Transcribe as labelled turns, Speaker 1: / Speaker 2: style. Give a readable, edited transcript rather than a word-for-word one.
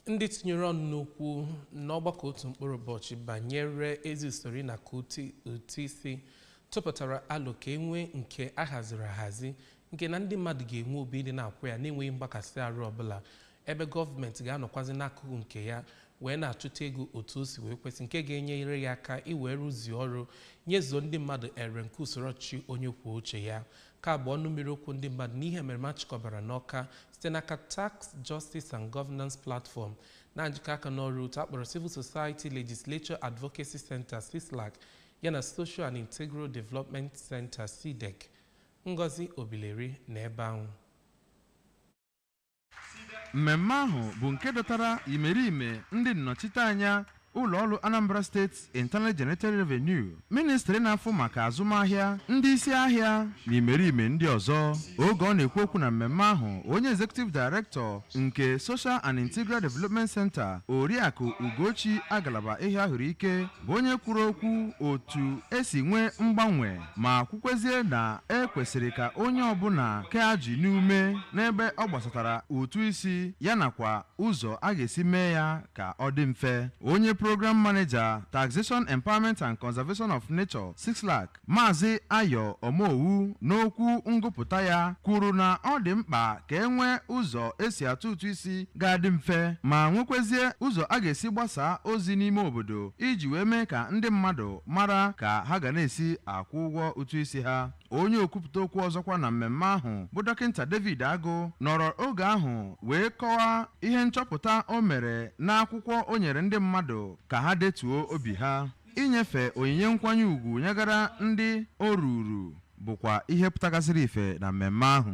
Speaker 1: ndị tinyere ọnụ n'okwu n'ọgbakọ otu mkpụrụ ụbọchị banyere ezi usoro na ụtụ isi tụpụtara alo ka enwe nke ahaziri ahazi nke na ndị mmadụ ga-enwe obi dị na-akwụ ya na-enweghị mgbakasị arụ ọbụla ebe gọọmenti ga-anọkwazi n'akụkụ nke ya wee na-achụta ego otu o si wee kwesị nke ga-enyere ya aka iwee rụzie ọrụ nyezuo ndị mmadụ ere nke usoro ọchịchị onye kwuo uche ya ka abụọ ọnụ mmiri okwu ndị mmadụ n'ihe mere machịkọbara n'Ọka site n'aka Tax Justice and Governance Platform na njikọ aka n'ọrụ otu akpọrọ Civil Society Legislature Advocacy Center CISLAC yana Social and Integral Development Center SIDEC. Ngozi Obileri na ebe ahụ.
Speaker 2: Mmemme ahụ bụ nke dọtara imerime ndị nnọchiteanya ụlọọrụ Anambra State Internal Generated Revenue, Ministry na-afụ maka azụmahịa, ndị isi ahịa na imerime ndị ọzọ. Oge ọ na-ekwu okwu na mmemme ahụ, onye Executive Director nke Social and Integral Development Center, Oriakụ Ugochi Agalaba ihe ahụrụ ike, bụ onye kwuru okwu otu esi nwee mgbanwe ma kwukwezie na ekwesịrị ka onye ọbụla keaji n'ume n'ebe ọ gbasatara ụtụ isi ya nakwa ụzọ a ga-esi mee ya ka ọ dị mfe. Onye Program Manager, Taxation Empowerment and Conservation of Nature, CISLAC, Maazị Ayo Omowu, n'okwu ngụpụta ya kwuru na ọ dị mkpa ka enwee ụzọ esi atụ ụtụ isi ga-adị mfe ma nwekwezie ụzọ a ga-esi gbasaa ozi n'ime obodo iji wee mee ka ndị mmadụ mara ka ha ga na-esi akwụ ụgwọ ụtụ isi ha. Onye okwupụta okwu ọzọkwa na mmemme ahụ bụ Dọkịta David Agụ nọrọ oge ahụ wee kọwaa ihe nchọpụta o mere n'akwụkwọ o nyere ndị mmadụ ka ha detuo obi ha. Inyefe onyinye nkwanye ùgwù nyegara ndị o ruru bụkwa ihe pụtagasịrị ife na mmemme ahụ.